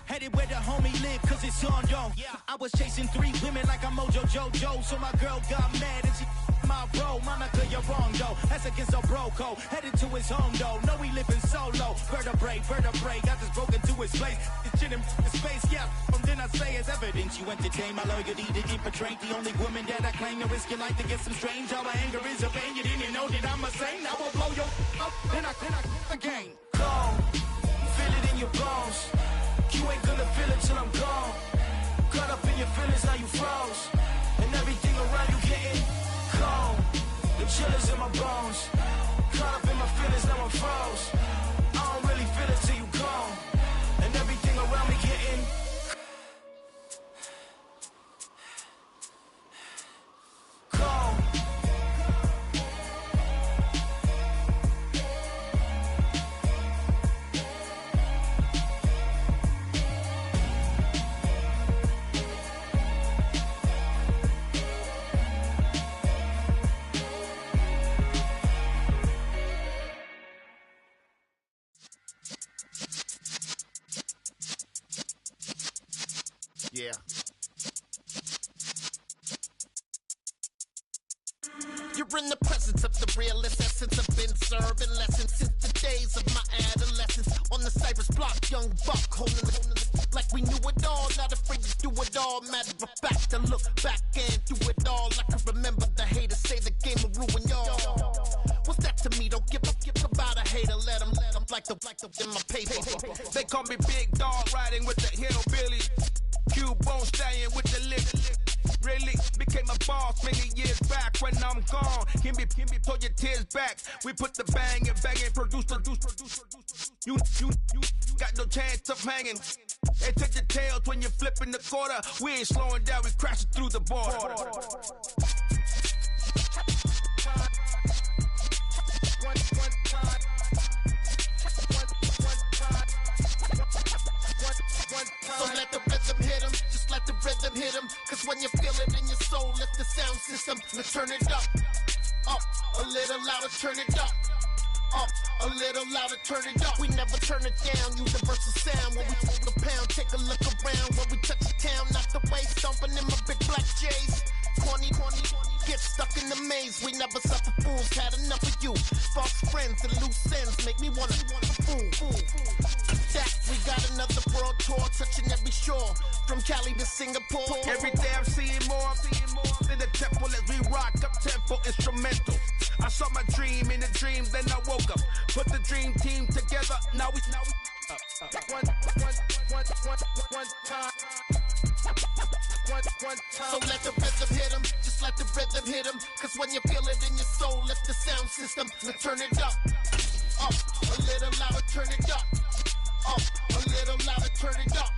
Headed where the homie live, cause it's on, yo. I was chasing 3 women like I'm Mojo Jojo, so my girl got mad and she my bro. Monica, you're wrong, though. That's against a bro code. Headed to his home, though. No, he living solo. Vertebrae. Got this broken to his place. It's shit in space, yeah. Then I say it's evidence you entertain my loyalty to infiltrate the only woman that I claim to risk your life to get some strange. All my anger is a pain. You didn't know that I'm a saint. I will blow your up, then I again. Gone. Feel it in your bones. You ain't gonna feel it till I'm gone. Caught up in your feelings, now you froze. And everything around you getting cold. The chillers in my bones. Caught up in my feelings, now I'm froze. I don't really feel it till you gone. And everything around me getting cold. Yeah. You're in the presence of the realest essence. I've been serving lessons since the days of my adolescence. On the Cypress block, young buck holding it like we knew it all. Not afraid to do it all. Matter of fact, to look back and do it all. I can remember the haters say the game will ruin y'all. What's that to me? Don't give about a hater. Let them like the in my paper. They call me Big Dog, riding with the hillbilly. Q-Bone stallion with the lick. Really became a boss many years back when I'm gone. Can be pull your tears back. We put the bang and produce. You got no chance of hanging. They take the tails when you're flipping the quarter. We ain't slowing down, we crashing through the border. So let the rhythm hit him, just let the rhythm hit him. Cause when you feel it in your soul, lift the sound system. Let's turn it up, a little louder, turn it up, a little louder, turn it up. We never turn it down, universal sound. When we take a pound, take a look around. When we touch the town, not the way, stomping in my big black J's. Corny, get stuck in the maze. We never suffer fools, had enough of you. False friends and loose ends make me wanna fool. That we got another world tour, touching every shore, from Cali to Singapore. Every day I'm seeing more in the temple as we rock up tempo instrumental. I saw my dream in a dream, then I woke up. Put the dream team together, now we one time. So let the rhythm hit him, just let the rhythm hit him. Cause when you feel it in your soul, lift the sound system. Let's turn it up, a little louder, turn it up, a little louder, turn it up.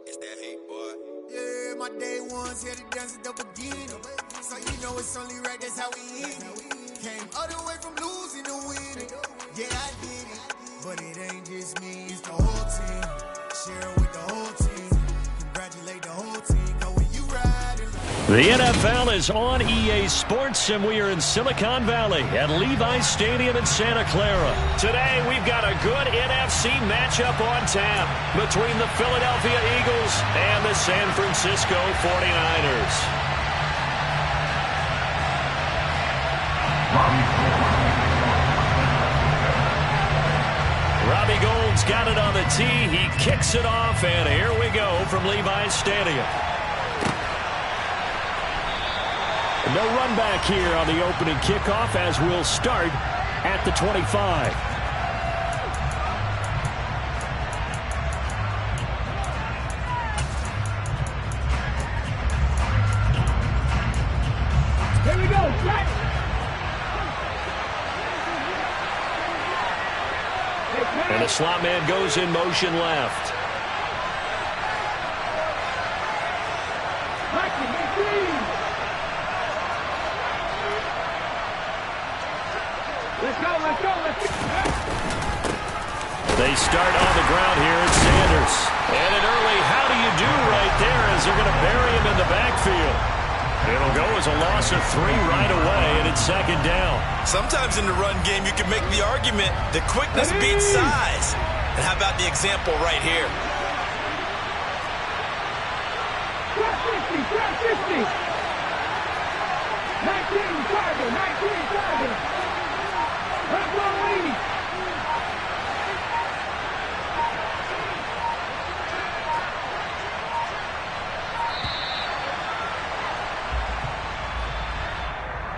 It's that hate, boy. Yeah, my day ones here to dance at the beginning. So you know it's only right, that's how we eat it. Came all the way from losing to winning. Yeah, I did it. But it ain't just me, it's the whole team. Share with the whole team. Congratulate the whole team. Go when you ride and The NFL is on EA Sports, and we are in Silicon Valley at Levi's Stadium in Santa Clara. Today, we've got a good NFC matchup on tap between the Philadelphia Eagles and the San Francisco 49ers. Robbie Gould's got it on the tee. He kicks it off, and here we go from Levi's Stadium. No run back here on the opening kickoff as we'll start at the 25. Here we go. And the slot man goes in motion left. They start on the ground here at Sanders. And an early how do you do right there as they're going to bury him in the backfield. It'll go as a loss of 3 right away, and it's second down. Sometimes in the run game, you can make the argument that quickness beats size. And how about the example right here?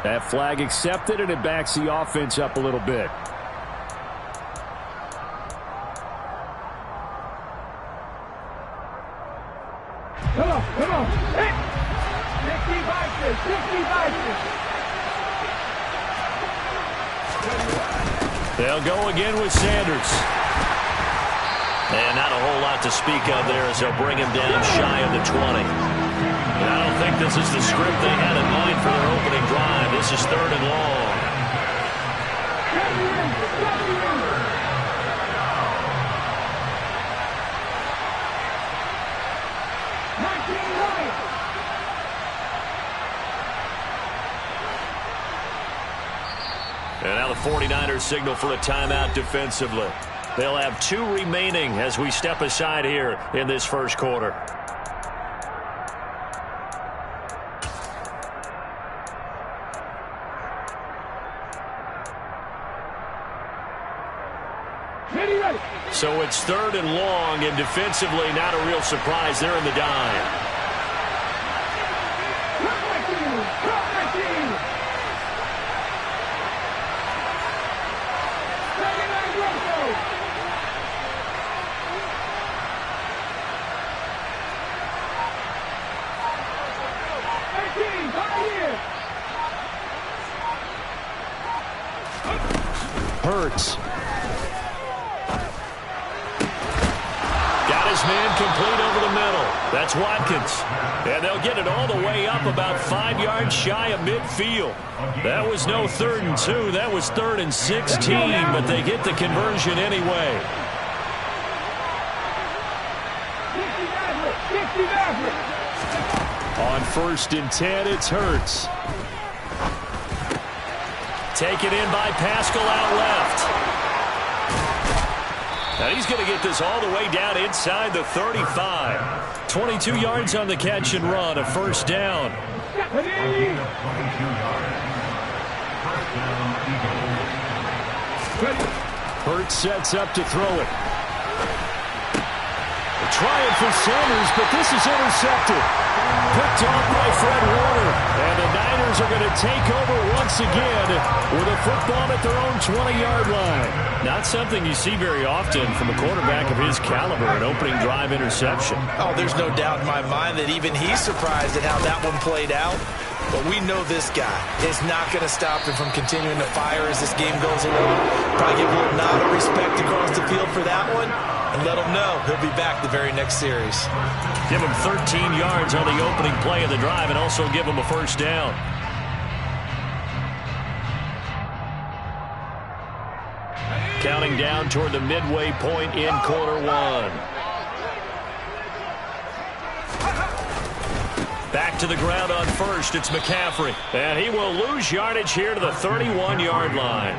That flag accepted, and it backs the offense up a little bit. Come on. Hey! 60 boxes. They'll go again with Sanders. And not a whole lot to speak of there as they'll bring him down shy of the 20. And I don't think this is the script they had in mind for their opening drive. This is 3rd and long. And now the 49ers signal for a timeout defensively. They'll have 2 remaining as we step aside here in this first quarter. So it's 3rd and long, and defensively not a real surprise. They're in the dime. Hurts. Got his man complete over the middle. That's Watkins. And they'll get it all the way up about 5 yards shy of midfield. That was no 3rd and 2. That was 3rd and 16, but they get the conversion anyway. On 1st and 10, it's Hurts. Taken in by Pascal out left. Now he's going to get this all the way down inside the 35. 22 yards on the catch and run, a 1st down. Hurts sets up to throw it. Trying for Sanders, but this is intercepted. Picked off by Fred Warner. And the Niners are going to take over once again with a football at their own 20-yard line. Not something you see very often from a quarterback of his caliber, an opening drive interception. Oh, there's no doubt in my mind that even he's surprised at how that one played out. But we know this guy is not going to stop him from continuing to fire as this game goes along. Probably give a little nod of respect across the field for that one. And let him know he'll be back the very next series. Give him 13 yards on the opening play of the drive and also give him a 1st down. Counting down toward the midway point in quarter 1. Back to the ground on 1st. It's McCaffrey. And he will lose yardage here to the 31-yard line.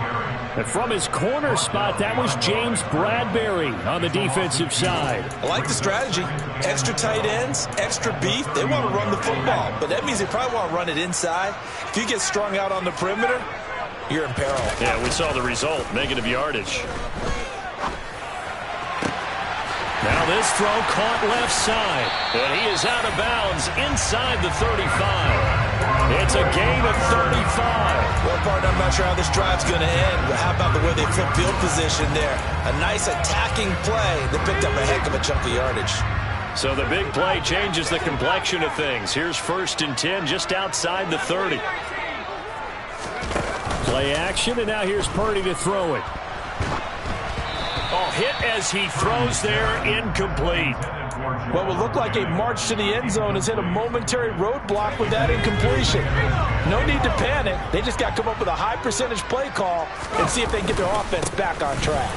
And from his corner spot, that was James Bradbury on the defensive side. I like the strategy. Extra tight ends, extra beef. They want to run the football, but that means they probably want to run it inside. If you get strung out on the perimeter, you're in peril. Yeah, we saw the result, negative yardage. Now this throw caught left side, and he is out of bounds inside the 35. It's a gain of 35. Well, partner, I'm not sure how this drive's going to end, but how about the way they flip field position there? A nice attacking play that picked up a heck of a chunk of yardage. So the big play changes the complexion of things. Here's 1st and 10 just outside the 30. Play action, and now here's Purdy to throw it. Oh, hit as he throws there, incomplete. What will look like a march to the end zone has hit a momentary roadblock with that incompletion. No need to panic. They just got to come up with a high percentage play call and see if they can get their offense back on track.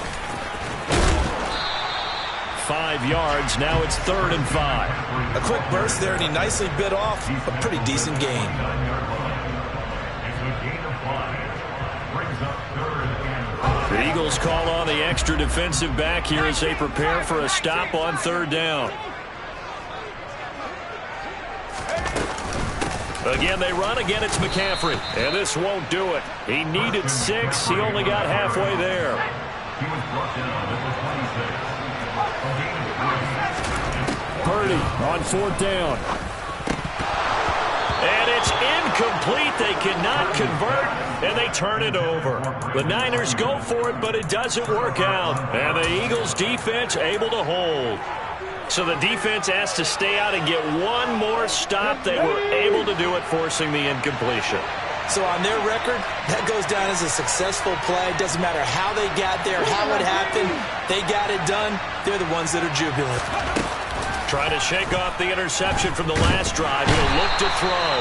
5 yards. Now it's 3rd and 5. A quick burst there, and he nicely bit off a pretty decent gain. The Eagles call on the extra defensive back here as they prepare for a stop on 3rd down. Again, they run. Again, it's McCaffrey. And this won't do it. He needed 6. He only got halfway there. Purdy on 4th down. And it's incomplete. They cannot convert, and they turn it over. The Niners go for it, but it doesn't work out. And the Eagles defense able to hold. So the defense has to stay out and get one more stop. They were able to do it, forcing the incompletion. So on their record, that goes down as a successful play. Doesn't matter how they got there, how it happened. They got it done. They're the ones that are jubilant. Trying to shake off the interception from the last drive. He'll look to throw.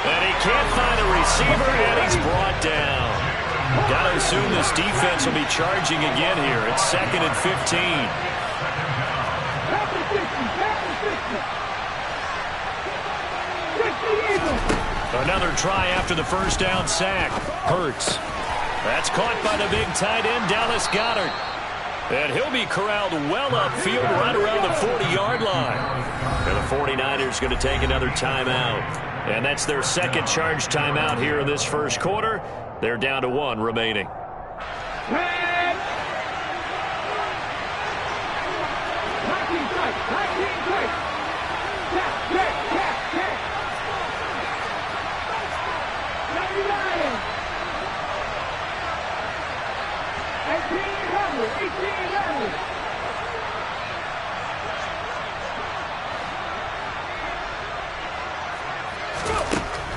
And he can't find a receiver, and he's brought down. Got to assume this defense will be charging again here. It's 2nd and 15. Another try after the first down sack. Hurts. That's caught by the big tight end, Dallas Goedert. And he'll be corralled well upfield right around the 40-yard line. And the 49ers going to take another timeout. And that's their second charge timeout here in this first quarter. They're down to 1 remaining.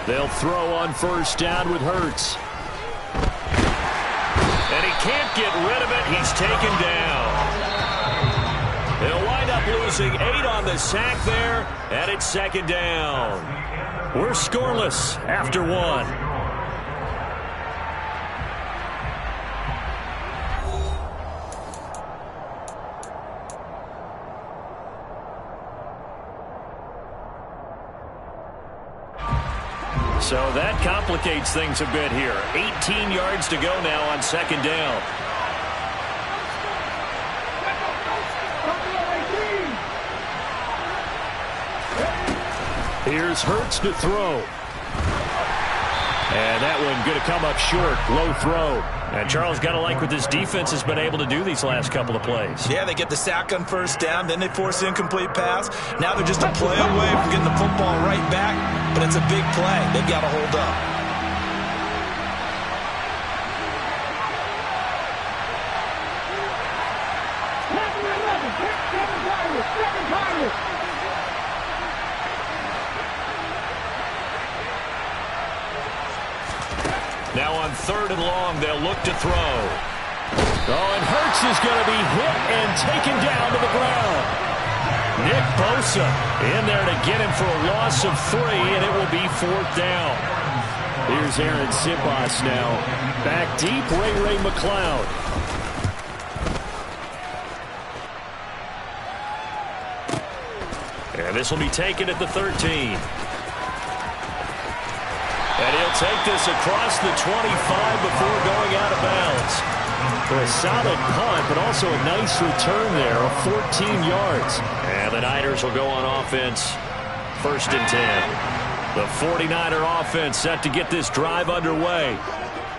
They'll throw on first down with Hurts. And he can't get rid of it. He's taken down. They'll wind up losing 8 on the sack there, and it's 2nd down. We're scoreless after 1. So that complicates things a bit here. 18 yards to go now on 2nd down. Here's Hurts to throw. And that one going to come up short. Low throw. And Charles, got to like what this defense has been able to do these last couple of plays. Yeah, they get the sack on first down, then they force the incomplete pass. Now they're just a play away from getting the football right back, but it's a big play. They've got to hold up. Now on 3rd and long, they'll look to throw. Oh, and Hurts is going to be hit and taken down to the ground. Nick Bosa in there to get him for a loss of 3, and it will be 4th down. Here's Aaron Sipos now. Back deep, Ray McLeod. And this will be taken at the 13. And he'll take this across the 25 before going out of bounds. For a solid punt, but also a nice return there of 14 yards. And the Niners will go on offense. 1st and 10. The 49er offense set to get this drive underway.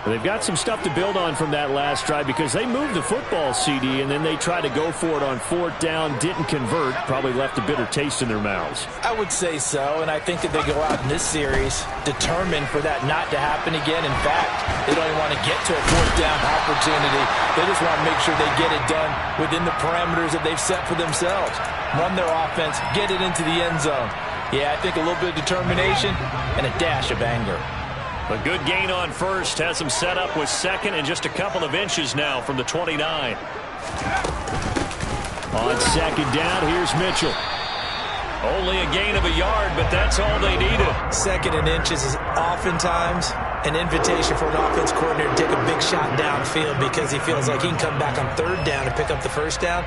And they've got some stuff to build on from that last drive because they moved the football, CD, and then they tried to go for it on 4th down, didn't convert, probably left a bitter taste in their mouths. I would say so, and I think that they go out in this series determined for that not to happen again. In fact, they don't even want to get to a 4th down opportunity. They just want to make sure they get it done within the parameters that they've set for themselves. Run their offense, get it into the end zone. Yeah, I think a little bit of determination and a dash of anger. A good gain on first has them set up with 2nd and just a couple of inches now from the 29. On 2nd down, here's Mitchell. Only a gain of a yard, but that's all they needed. 2nd and inches is oftentimes an invitation for an offense coordinator to take a big shot downfield because he feels like he can come back on third down and pick up the first down.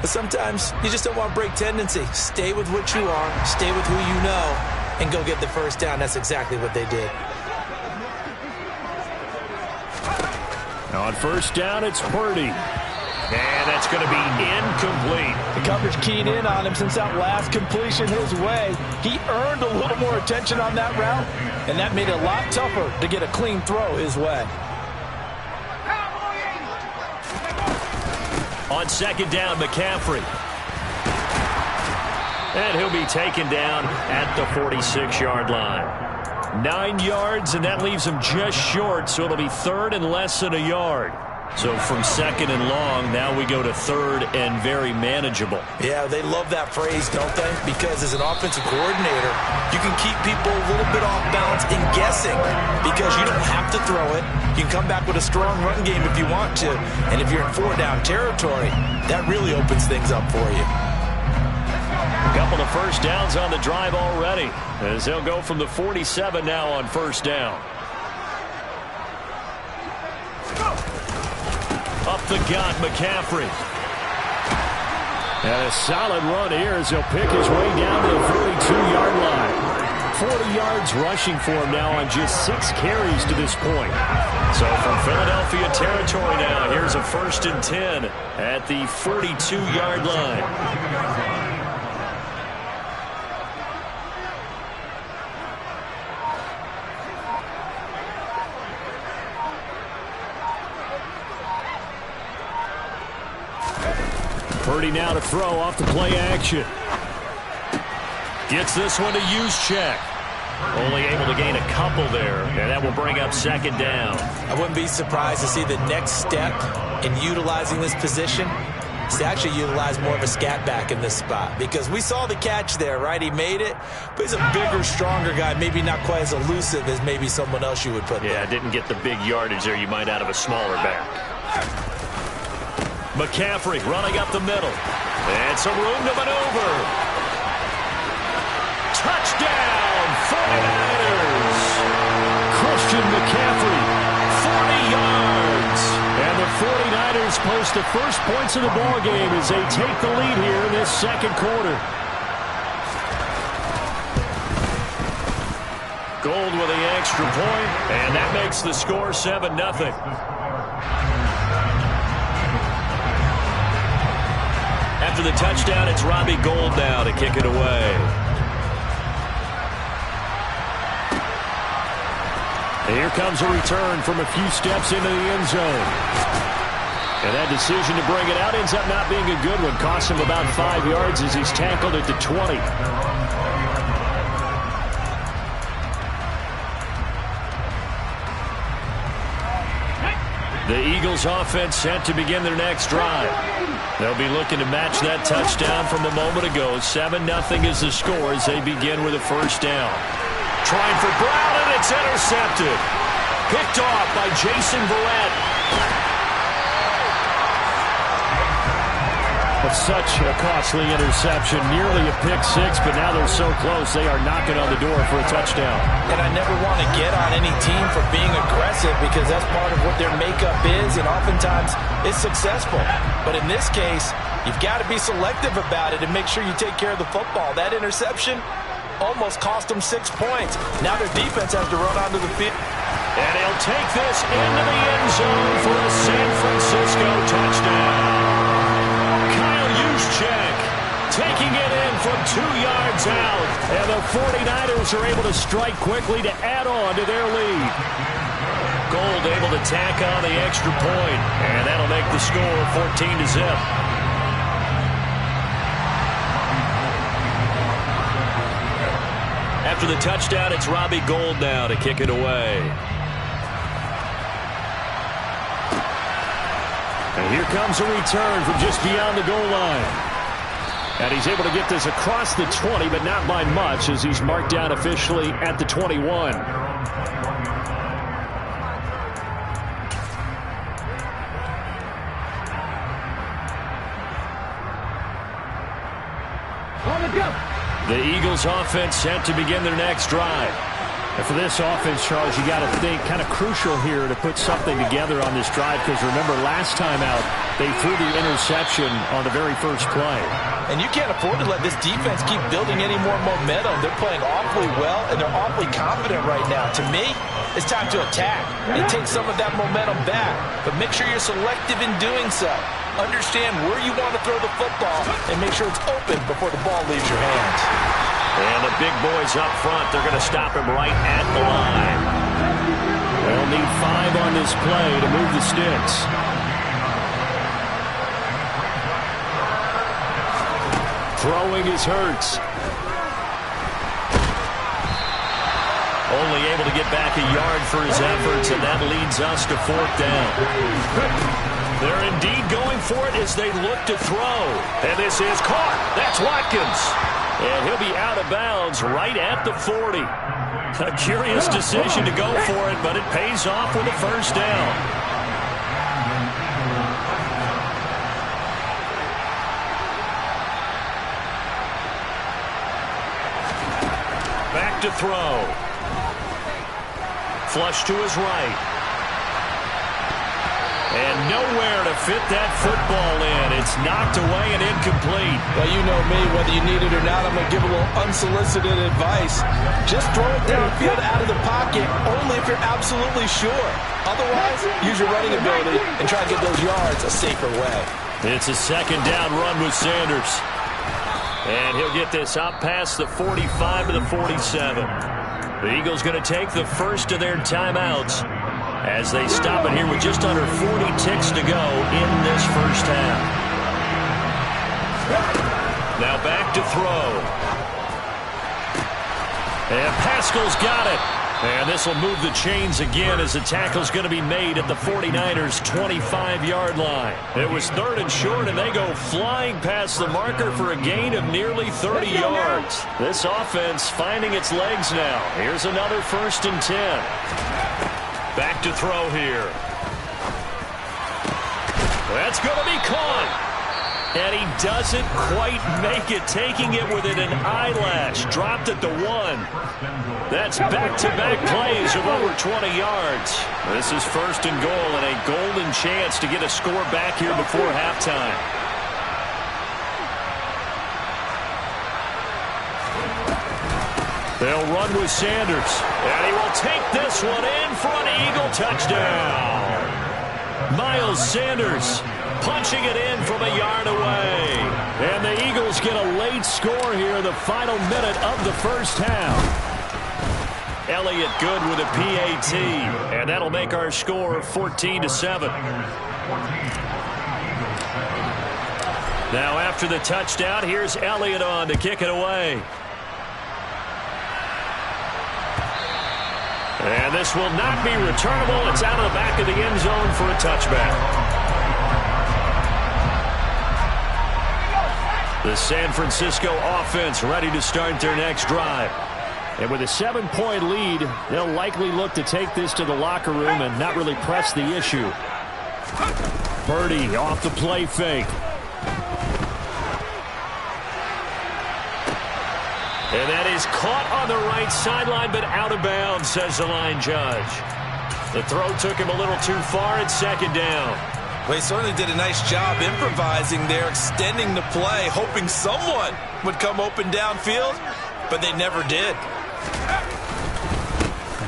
But sometimes you just don't want to break tendency. Stay with what you are, stay with who you know, and go get the first down. That's exactly what they did. On first down, it's Purdy. And that's going to be incomplete. The coverage keyed in on him since that last completion his way. He earned a little more attention on that route, and that made it a lot tougher to get a clean throw his way. On second down, McCaffrey. And he'll be taken down at the 46-yard line. 9 yards, and that leaves him just short, so it'll be third and less than a yard. So from second and long, now we go to third and very manageable. Yeah, they love that phrase, don't they? Because as an offensive coordinator, you can keep people a little bit off balance and guessing because you don't have to throw it. You can come back with a strong run game if you want to. And if you're in 4-down territory, that really opens things up for you. A couple of first downs on the drive already, as they'll go from the 47 now on first down. Up the gut, McCaffrey. And a solid run here as he'll pick his way down to the 42-yard line. 40 yards rushing for him now on just 6 carries to this point. So from Philadelphia territory now, here's a 1st and 10 at the 42-yard line. Purdy now to throw off the play action. Gets this one to Juszczyk. Only able to gain a couple there, and that will bring up second down. I wouldn't be surprised to see the next step in utilizing this position is to actually utilize more of a scat back in this spot, because we saw the catch there, right? He made it, but he's a bigger, stronger guy, maybe not quite as elusive as maybe someone else you would put there. Yeah, didn't get the big yardage there you might out of a smaller back. McCaffrey running up the middle. And some room to maneuver. Touchdown, 49ers. Christian McCaffrey, 40 yards. And the 49ers post the first points of the ball game as they take the lead here in this second quarter. Gold with the extra point, and that makes the score 7-0. After the touchdown, it's Robbie Gould now to kick it away. And here comes a return from a few steps into the end zone. And that decision to bring it out ends up not being a good one. Costs him about 5 yards as he's tackled at the 20. The Eagles offense set to begin their next drive. They'll be looking to match that touchdown from a moment ago. 7-0 is the score as they begin with a first down. Trying for Brown, and it's intercepted. Picked off by Jason Verrett. Such a costly interception, nearly a pick six, but now they're so close they are knocking on the door for a touchdown. And I never want to get on any team for being aggressive because that's part of what their makeup is, and oftentimes it's successful. But in this case, you've got to be selective about it and make sure you take care of the football. That interception almost cost them 6 points. Now their defense has to run onto the field. And he'll take this into the end zone for a San Francisco touchdown. Juszczyk taking it in from 2 yards out. And the 49ers are able to strike quickly to add on to their lead. Gould able to tack on the extra point. And that'll make the score 14-0. After the touchdown, it's Robbie Gould now to kick it away. And here comes a return from just beyond the goal line. And he's able to get this across the 20, but not by much, as he's marked down officially at the 21. The Eagles offense set to begin their next drive. And for this offense, Charles, you got to think kind of crucial here to put something together on this drive, because remember last time out they threw the interception on the very first play. And you can't afford to let this defense keep building any more momentum. They're playing awfully well, and they're awfully confident right now. To me, it's time to attack and take some of that momentum back. But make sure you're selective in doing so. Understand where you want to throw the football and make sure it's open before the ball leaves your hands. And the big boys up front, they're going to stop him right at the line. They'll need 5 on this play to move the sticks. Throwing is Hurts. Only able to get back a yard for his efforts, and that leads us to 4th down. They're indeed going for it as they look to throw. And this is caught. That's Watkins. And he'll be out of bounds right at the 40. A curious decision to go for it, but it pays off with a first down. Back to throw. Flush to his right. And nowhere to fit that football in. It's knocked away and incomplete. Well, you know me, whether you need it or not, I'm going to give a little unsolicited advice. Just throw it downfield out of the pocket, only if you're absolutely sure. Otherwise, use your running ability and try to get those yards a safer way. It's a 2nd down run with Sanders. And he'll get this out past the 45 to the 47. The Eagles going to take the first of their timeouts as they stop it here with just under 40 ticks to go in this first half. Now back to throw. And Pascal's got it. And this will move the chains again as the tackle's going to be made at the 49ers' 25-yard line. It was 3rd and short, and they go flying past the marker for a gain of nearly 30 yards. This offense finding its legs now. Here's another 1st and 10. Back to throw here. That's going to be caught. And he doesn't quite make it, taking it within an eyelash. Dropped at the 1. That's back-to-back plays of over 20 yards. This is 1st and goal and a golden chance to get a score back here before halftime. They'll run with Sanders. And he will take this one in for an Eagle touchdown. Miles Sanders punching it in from a yard away. And the Eagles get a late score here in the final minute of the first half. Elliott good with a PAT. And that'll make our score 14-7. Now after the touchdown, here's Elliott on to kick it away. And this will not be returnable. It's out of the back of the end zone for a touchback. The San Francisco offense ready to start their next drive. And with a 7-point lead, they'll likely look to take this to the locker room and not really press the issue. Purdy off the play fake. And that is caught on the right sideline, but out of bounds, says the line judge. The throw took him a little too far at 2nd down. Well, he certainly did a nice job improvising there, extending the play, hoping someone would come open downfield, but they never did.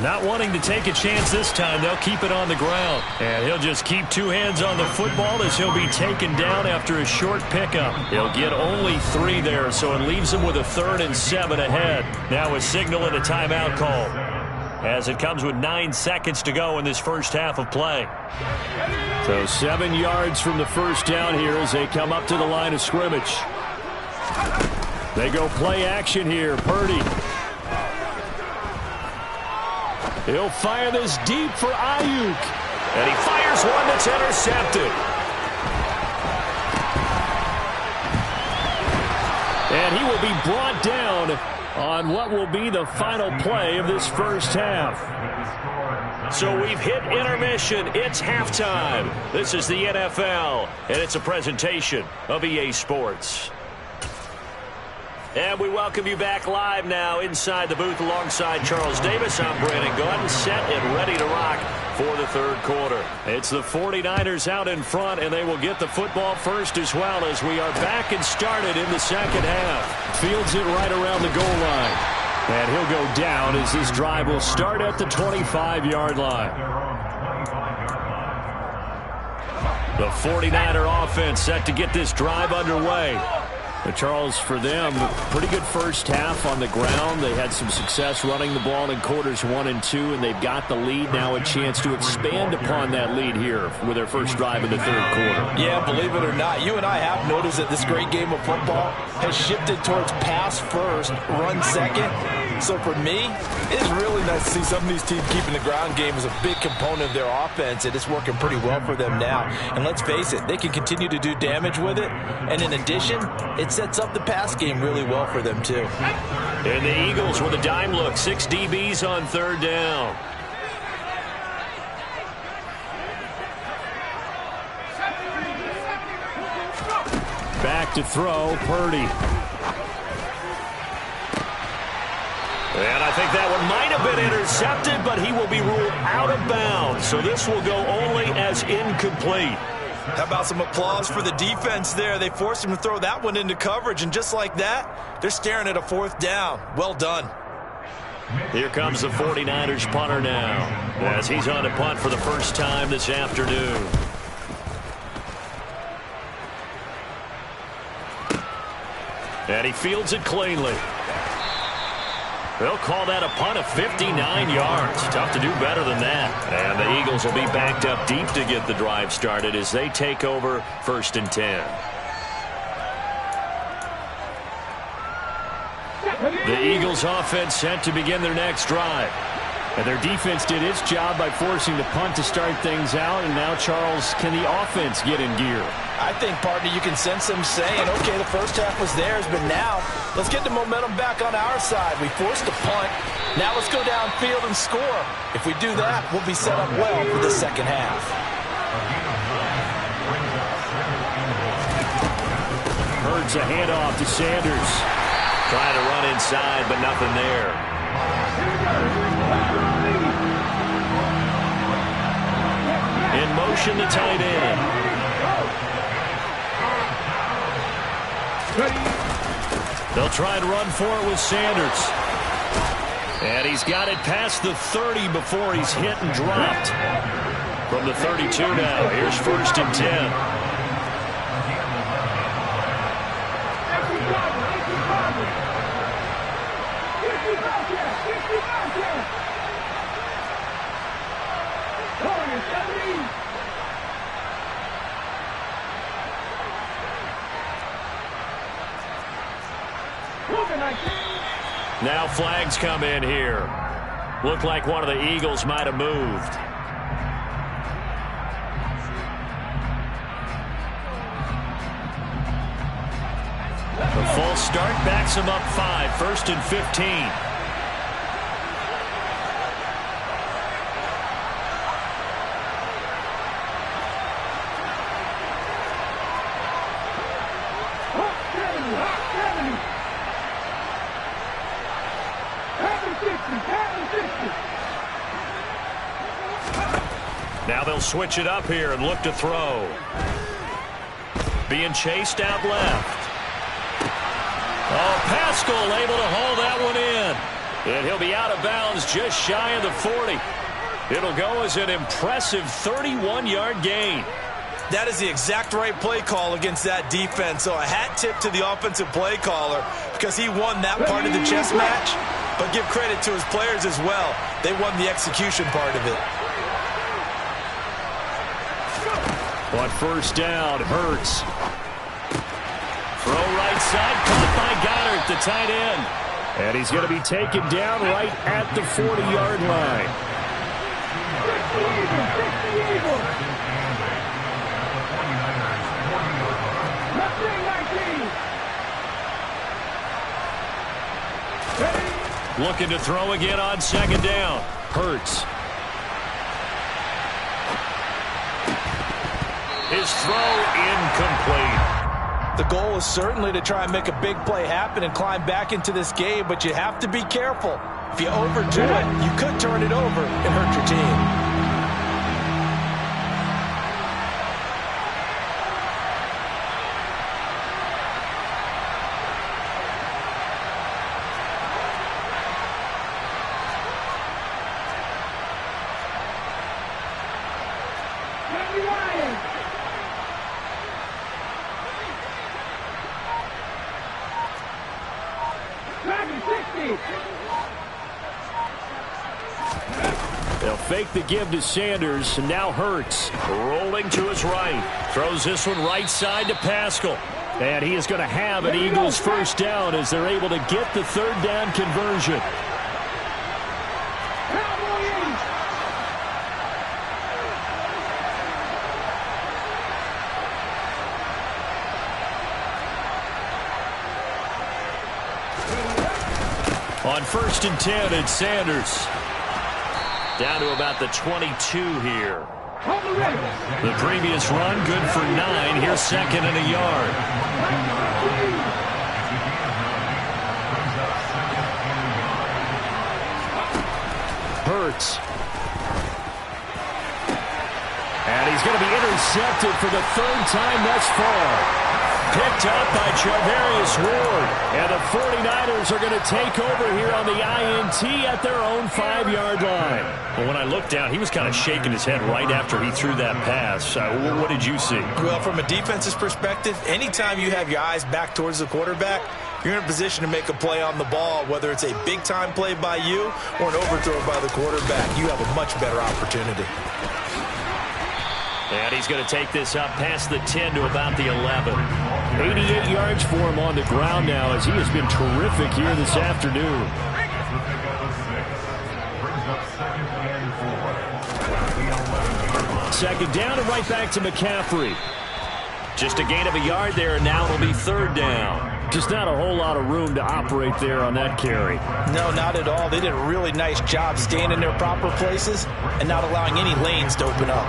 Not wanting to take a chance this time, they'll keep it on the ground. And he'll just keep 2 hands on the football as he'll be taken down after a short pickup. He'll get only 3 there, so it leaves him with a 3rd and 7 ahead. Now a signal and a timeout call, as it comes with 9 seconds to go in this first half of play. So 7 yards from the first down here as they come up to the line of scrimmage. They go play action here. Purdy. He'll fire this deep for Ayuk. And he fires one that's intercepted. And he will be brought down on what will be the final play of this first half. So we've hit intermission. It's halftime. This is the NFL, and it's a presentation of EA Sports. And we welcome you back live now inside the booth alongside Charles Davis. I'm Brandon Gaudin, set and ready to rock for the third quarter. It's the 49ers out in front, and they will get the football first as well as we are back and started in the second half. Fields it right around the goal line. And he'll go down as this drive will start at the 25-yard line. The 49er offense set to get this drive underway. But Charles, for them, pretty good first half on the ground. They had some success running the ball in quarters 1 and 2, and they've got the lead. Now a chance to expand upon that lead here with their first drive in the third quarter. Yeah, believe it or not, you and I have noticed that this great game of football has shifted towards pass first, run second. So for me, it's really nice to see some of these teams keeping the ground game as a big component of their offense, and it's working pretty well for them now. And let's face it, they can continue to do damage with it. And in addition, it sets up the pass game really well for them too. And the Eagles with a dime look, 6 DBs on third down. Back to throw, Purdy. And I think that one might have been intercepted, but he will be ruled out of bounds. So this will go only as incomplete. How about some applause for the defense there? They forced him to throw that one into coverage, and just like that, they're staring at a fourth down. Well done. Here comes the 49ers punter now, as he's on to punt for the first time this afternoon. And he fields it cleanly. They'll call that a punt of 59 yards. Tough to do better than that. And the Eagles will be backed up deep to get the drive started as they take over 1st and 10. The Eagles offense set to begin their next drive. And their defense did its job by forcing the punt to start things out. And now, Charles, can the offense get in gear? I think, partner, you can sense them saying, okay, the first half was theirs, but now let's get the momentum back on our side. We forced a punt. Now let's go downfield and score. If we do that, we'll be set up well for the second half. Hurts a handoff to Sanders. Trying to run inside, but nothing there. In motion, the tight end. They'll try and run for it with Sanders. And he's got it past the 30 before he's hit and dropped. From the 32 now, here's 1st and 10. Now flags come in here. Looked like one of the Eagles might have moved. The false start backs him up 5, 1st and 15. Now they'll switch it up here and look to throw. Being chased out left. Oh, Pascal able to haul that one in. And he'll be out of bounds just shy of the 40. It'll go as an impressive 31-yard gain. That is the exact right play call against that defense. So a hat tip to the offensive play caller because he won that part of the chess match. But give credit to his players as well. They won the execution part of it. On 1st down, Hurts. Throw right side, caught by Goddard, the tight end. And he's going to be taken down right at the 40-yard line. Looking to throw again on 2nd down. Hurts. His throw incomplete. The goal is certainly to try and make a big play happen and climb back into this game, but you have to be careful. If you overdo it, you could turn it over and hurt your team. They'll fake the give to Sanders, and now Hurts rolling to his right. Throws this one right side to Pascal. And he is going to have an Eagles first down as they're able to get the third down conversion. On 1st and 10, it's Sanders. Down to about the 22 here. The previous run, good for 9. Here's 2nd and a yard. Hurts. And he's going to be intercepted for the 3rd time thus far. Picked up by Charvarius Ward. And the 49ers are going to take over here on the INT at their own 5-yard line. Well, when I looked down, he was kind of shaking his head right after he threw that pass. What did you see? Well, from a defense's perspective, anytime you have your eyes back towards the quarterback, you're in a position to make a play on the ball, whether it's a big-time play by you or an overthrow by the quarterback. You have a much better opportunity. And he's going to take this up past the 10 to about the 11. 88 yards for him on the ground now as he has been terrific here this afternoon. Second down and right back to McCaffrey. Just a gain of a yard there, and now it'll be 3rd down. Just not a whole lot of room to operate there on that carry. No, not at all. They did a really nice job staying in their proper places and not allowing any lanes to open up.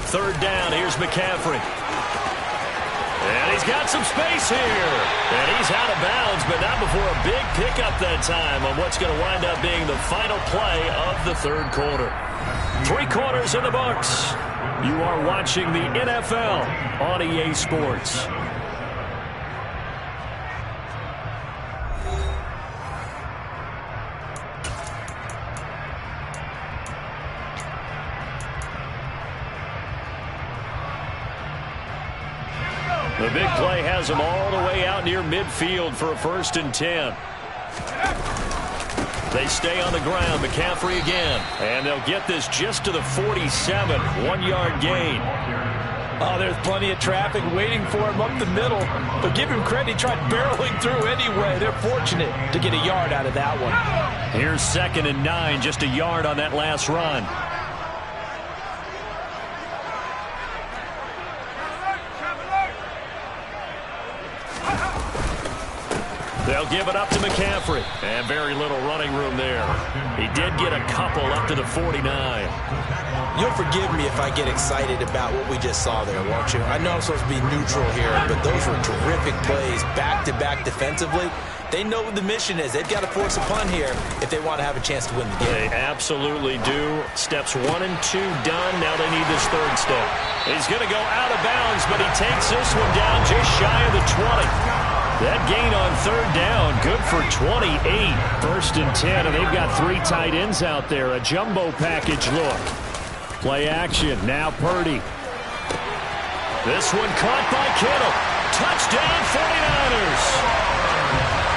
Third down, here's McCaffrey. And he's got some space here. And he's out of bounds, but not before a big pickup that time on what's going to wind up being the final play of the 3rd quarter. 3 quarters in the books. You are watching the NFL on EA Sports. The big play has them all the way out near midfield for a 1st and 10. They stay on the ground. McCaffrey again. And they'll get this just to the 47. 1-yard gain. Oh, there's plenty of traffic waiting for him up the middle. But give him credit. He tried barreling through anyway. They're fortunate to get a yard out of that one. Here's 2nd and 9. Just a yard on that last run. They'll give it up to McCaffrey. And very little running room there. He did get a couple up to the 49. You'll forgive me if I get excited about what we just saw there, won't you? I know I'm supposed to be neutral here, but those were terrific plays back-to-back defensively. They know what the mission is. They've got to force a punt here if they want to have a chance to win the game. They absolutely do. Steps 1 and 2 done. Now they need this 3rd step. He's going to go out of bounds, but he takes this one down just shy of the 20. That gain on 3rd down, good for 28. 1st and 10, and they've got 3 tight ends out there. A jumbo package look. Play action, now Purdy. This one caught by Kittle. Touchdown 49ers.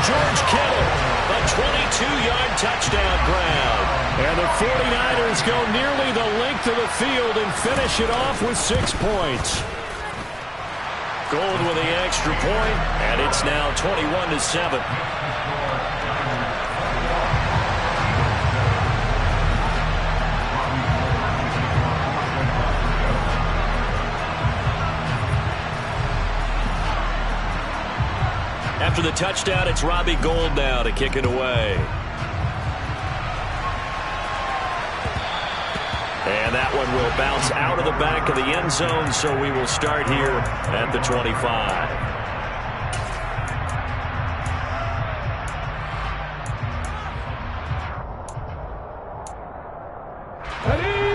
George Kittle, a 22-yard touchdown grab. And the 49ers go nearly the length of the field and finish it off with 6 points. Gold with the extra point, and it's now 21-7. After the touchdown, it's Robbie Gould now to kick it away. And that one will bounce out of the back of the end zone, so we will start here at the 25.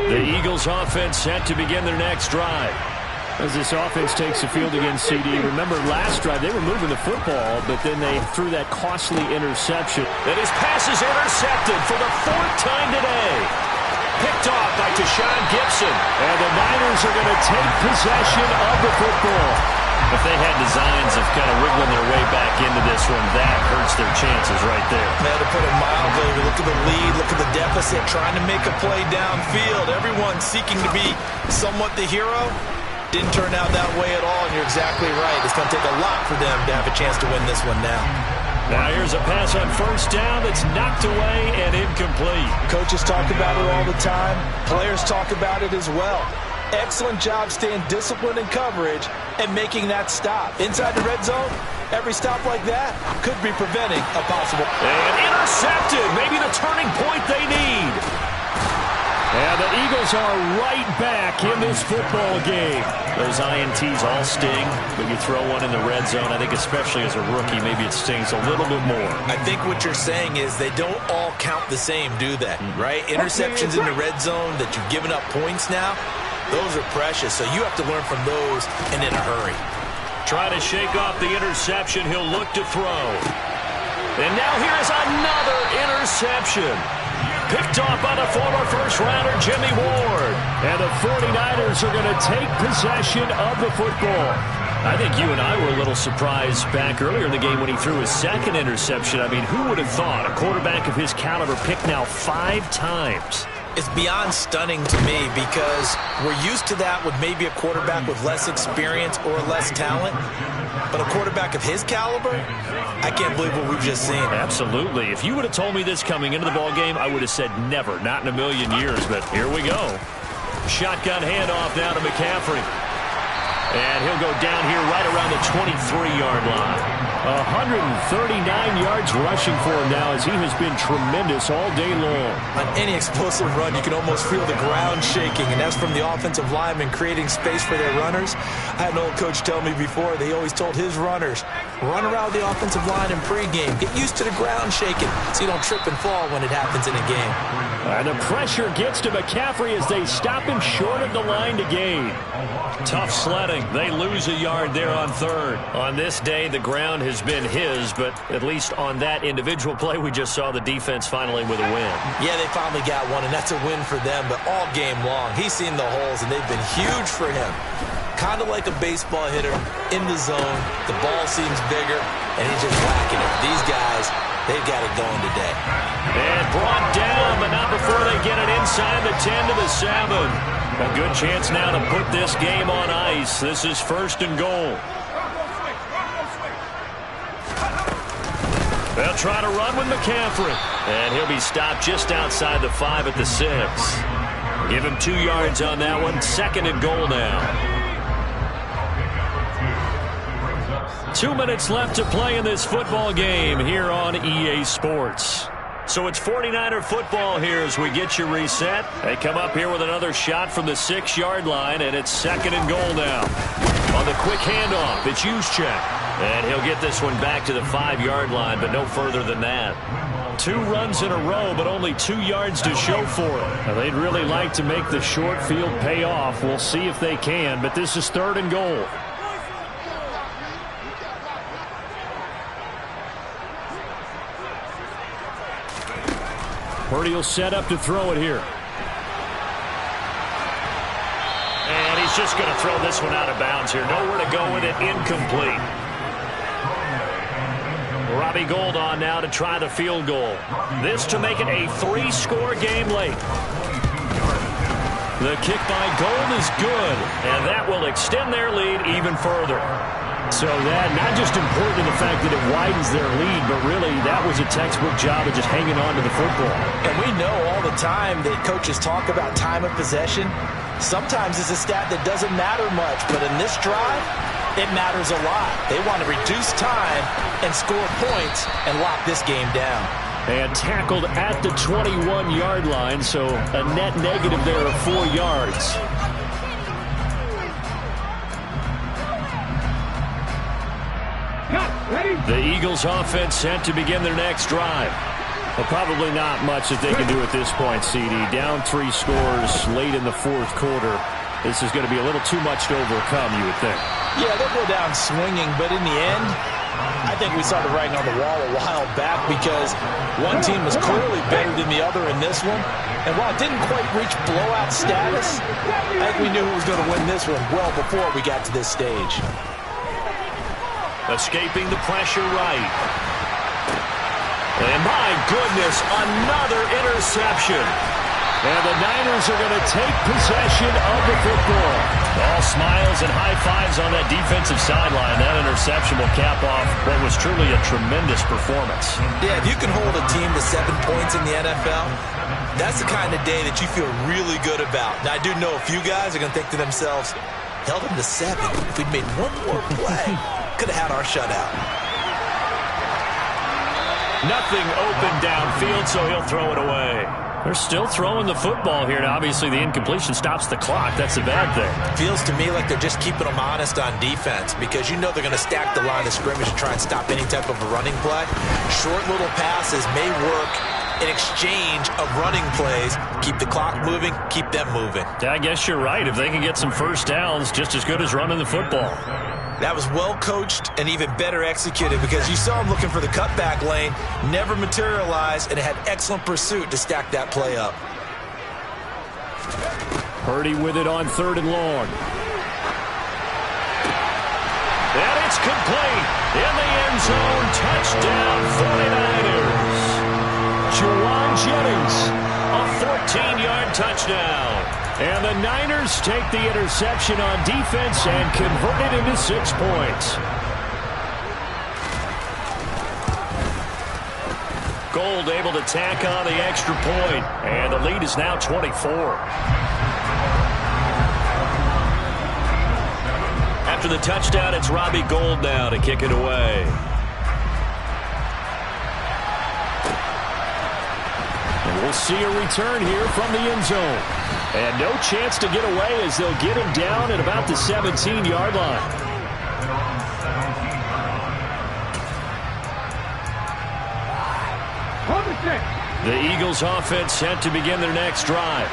The Eagles offense set to begin their next drive. As this offense takes the field against CD, remember last drive they were moving the football, but then they threw that costly interception. And his pass is intercepted for the 4th time today. Picked off by Tashawn Gibson. And the Niners are going to take possession of the football. If they had designs of kind of wiggling their way back into this one, that hurts their chances right there. Man, to put it mildly, look at the lead, look at the deficit, trying to make a play downfield. Everyone seeking to be somewhat the hero. Didn't turn out that way at all, and you're exactly right. It's going to take a lot for them to have a chance to win this one now. Now here's a pass on 1st down that's knocked away and incomplete. Coaches talk about it all the time. Players talk about it as well. Excellent job staying disciplined in coverage and making that stop. Inside the red zone, every stop like that could be preventing a possible. And intercepted. Maybe the turning point they need. And the Eagles are right back in this football game. Those INTs all sting, but you throw one in the red zone, I think especially as a rookie, maybe it stings a little bit more. I think what you're saying is they don't all count the same, do they? Right? Interceptions in the red zone that you've given up points now, those are precious, so you have to learn from those and in a hurry. Trying to shake off the interception, he'll look to throw. And now here's another interception. Picked off by the former first-rounder Jimmy Ward. And the 49ers are going to take possession of the football. I think you and I were a little surprised back earlier in the game when he threw his 2nd interception. I mean, who would have thought a quarterback of his caliber picked now 5 times? It's beyond stunning to me because we're used to that with maybe a quarterback with less experience or less talent. But a quarterback of his caliber, I can't believe what we've just seen. Absolutely. If you would have told me this coming into the ballgame, I would have said never, not in a million years. But here we go. Shotgun handoff now to McCaffrey. And he'll go down here right around the 23-yard line. 139 yards rushing for him now as he has been tremendous all day long. On any explosive run, you can almost feel the ground shaking, and that's from the offensive linemen creating space for their runners. I had an old coach tell me before, they always told his runners, run around the offensive line in pregame. Get used to the ground shaking so you don't trip and fall when it happens in a game. And the pressure gets to McCaffrey as they stop him short of the line to gain. Tough sledding. They lose a yard there on 3rd. On this day, the ground has been his, but at least on that individual play, we just saw the defense finally with a win. Yeah, they finally got one, and that's a win for them, but all game long, he's seen the holes, and they've been huge for him. Kind of like a baseball hitter in the zone. The ball seems bigger, and he's just whacking it. These guys, they've got it going today. And brought down, but not before they get it inside the 10 to the 7. A good chance now to put this game on ice. This is 1st and goal. They'll try to run with McCaffrey. And he'll be stopped just outside the 5 at the 6. Give him 2 yards on that one. 2nd and goal now. 2 minutes left to play in this football game here on EA Sports. So it's 49er football here as we get you reset. They come up here with another shot from the 6-yard line, and it's 2nd and goal now. On the quick handoff, it's Juszczyk. And he'll get this one back to the 5-yard line, but no further than that. 2 runs in a row, but only 2 yards to show for it. Now, they'd really like to make the short field pay off. We'll see if they can, but this is 3rd and goal. Purdy will set up to throw it here. And he's just going to throw this one out of bounds here. Nowhere to go with it. Incomplete. Robbie Gould on now to try the field goal. This to make it a 3-score game late. The kick by Gould is good, and that will extend their lead even further. So that, not just important in the fact that it widens their lead, but really that was a textbook job of just hanging on to the football. And we know all the time that coaches talk about time of possession. Sometimes it's a stat that doesn't matter much, but in this drive, it matters a lot. They want to reduce time and score points and lock this game down. And tackled at the 21-yard line, so a net negative there of 4 yards. The Eagles offense set to begin their next drive. Well, probably not much that they can do at this point, CD. Down 3 scores late in the fourth quarter. This is going to be a little too much to overcome, you would think. Yeah, they'll go down swinging, but in the end, I think we saw the writing on the wall a while back because one team was clearly better than the other in this one. And while it didn't quite reach blowout status, I think we knew who was going to win this one well before we got to this stage. Escaping the pressure right. And my goodness, another interception. And the Niners are going to take possession of the football. All smiles and high fives on that defensive sideline. That interception will cap off what was truly a tremendous performance. Yeah, if you can hold a team to 7 points in the NFL, that's the kind of day that you feel really good about. Now, I do know a few guys are going to think to themselves, held them to 7. If we'd made one more play, could have had our shutout. Nothing open downfield, so he'll throw it away. They're still throwing the football here. Now, obviously, the incompletion stops the clock. That's a bad thing. Feels to me like they're just keeping them honest on defense because you know they're going to stack the line of scrimmage and try and stop any type of a running play. Short little passes may work in exchange of running plays. Keep the clock moving, keep them moving. I guess you're right. If they can get some first downs, just as good as running the football. That was well coached and even better executed because you saw him looking for the cutback lane, never materialized, and had excellent pursuit to stack that play up. Purdy with it on 3rd and long. And it's complete. In the end zone, touchdown 49ers. Juwan Jennings, a 14-yard touchdown. And the Niners take the interception on defense and convert it into 6 points. Gold able to tack on the extra point, and the lead is now 24. After the touchdown, it's Robbie Gould now to kick it away. And we'll see a return here from the end zone. And no chance to get away as they'll get him down at about the 17-yard line. The Eagles offense set to begin their next drive.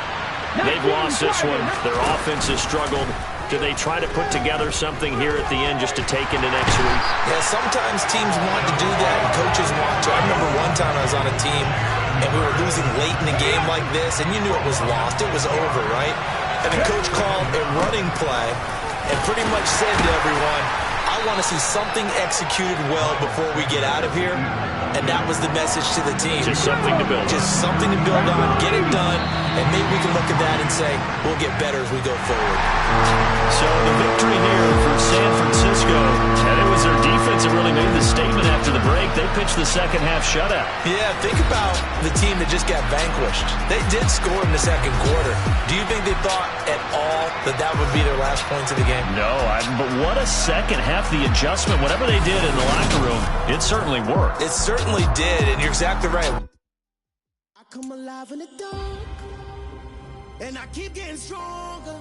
They've lost this one. Their offense has struggled. Do they try to put together something here at the end just to take into next week? Yeah, sometimes teams want to do that and coaches want to. I remember one time I was on a team and we were losing late in the game like this, and you knew it was lost. It was over, right? And the coach called a running play and pretty much said to everyone, I want to see something executed well before we get out of here. And that was the message to the team. Just something to build on. Just something to build on, get it done, and maybe we can look at that and say, we'll get better as we go forward. So the victory here for San Francisco, and it was their defense that really made the statement after the break. They pitched the second half shutout. Yeah, think about the team that just got vanquished. They did score in the second quarter. Do you think they thought at all that that would be their last points of the game? No, but what a second half. The adjustment, whatever they did in the locker room, it certainly worked. It certainly did, and you're exactly right. I come alive in the dark, and I keep getting stronger.